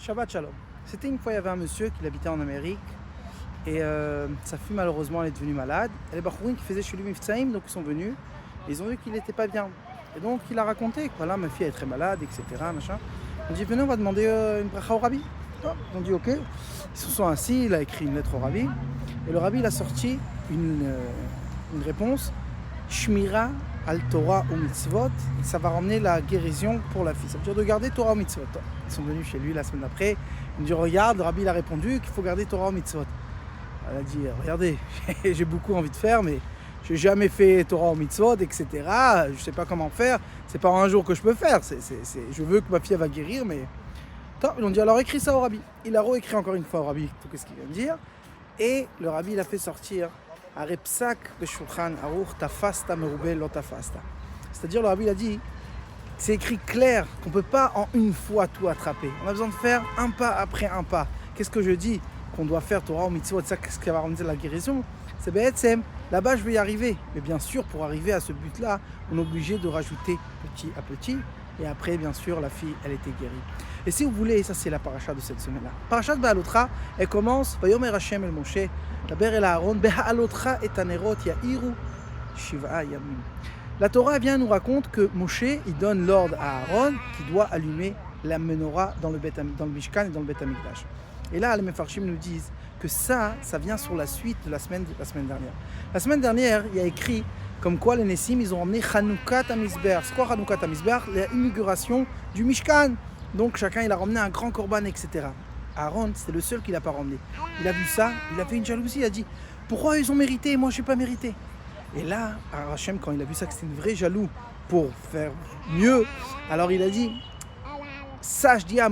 Shabbat Shalom. C'était une fois, il y avait un monsieur qui habitait en Amérique et sa fille malheureusement elle est devenue malade. Et les Bachourines qui faisaient chez lui Miftsaïm, donc ils sont venus et ils ont vu qu'il n'était pas bien. Et donc il a raconté que voilà, ma fille est très malade, etc. Machin. On dit venez, on va demander une bracha au rabbi. Ils ont dit ok. Ils se sont assis, il a écrit une lettre au rabbi et le rabbi il a sorti une réponse Shmira al Torah ou mitzvot, ça va ramener la guérison pour la fille. Ça veut dire de garder Torah ou mitzvot. Ils sont venus chez lui la semaine d'après. Il me dit regarde, le rabbi il a répondu qu'il faut garder Torah ou mitzvot. Elle a dit regardez, j'ai beaucoup envie de faire, mais j'ai jamais fait Torah ou mitzvot, etc. Je sais pas comment faire. C'est pas en un jour que je peux faire. Je veux que ma fille elle va guérir, mais ils ont dit alors écris ça au rabbi. Il a réécrit encore une fois au rabbi tout ce qu'il vient de dire. Et le rabbi il a fait sortir Arepsak Beshulchan Aruch Tafasta Merubel Lo Tafasta. C'est-à-dire le rabbi il a dit c'est écrit clair qu'on ne peut pas en une fois tout attraper. On a besoin de faire un pas après un pas. Qu'est-ce que je dis qu'on doit faire Torah ou mitzvot, ça qu'est-ce qui va ramener la guérison? C'est Be'etzem. Là-bas je vais y arriver. Mais bien sûr pour arriver à ce but-là, on est obligé de rajouter petit à petit. Et après, bien sûr, la fille, elle était guérie. Et si vous voulez, ça c'est la paracha de cette semaine-là. Parashat Be'alotra, elle commence Vayomer Hashem el Moshe, Daber el Aaron, Be'alotra et Anerot Ya'iru Shiva Yamim. La Torah vient nous raconte que Moshe, il donne l'ordre à Aaron qui doit allumer la menorah dans le Mishkan et dans le Beth Amikdash. Et là, les Mefarshim nous disent que ça vient sur la suite de la semaine dernière. La semaine dernière, il y a écrit comme quoi les Nessim, ils ont emmené Chanoukat Amizbeach. C'est quoi Chanoukat Amizbeach? L'inauguration du Mishkan. Donc chacun, il a ramené un grand korban, etc. Aaron, c'est le seul qui ne l'a pas ramené. Il a vu ça, il a fait une jalousie, il a dit « Pourquoi ils ont mérité et moi je n'ai pas mérité ?» Et là, Hachem, quand il a vu ça, que c'était une vraie jaloux pour faire mieux, alors il a dit « Sache, dis à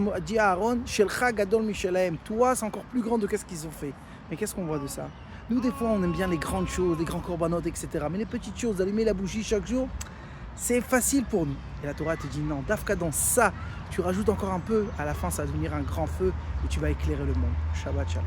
Aaron, Shelcha Gadol Mishelahem, toi c'est encore plus grand de qu'est-ce qu'ils ont fait. » Mais qu'est-ce qu'on voit de ça? Nous, des fois, on aime bien les grandes choses, les grands corbanotes, etc. Mais les petites choses, d'allumer la bougie chaque jour, c'est facile pour nous. Et la Torah te dit non, Dafka, dans ça, tu rajoutes encore un peu, à la fin, ça va devenir un grand feu et tu vas éclairer le monde. Shabbat Shalom.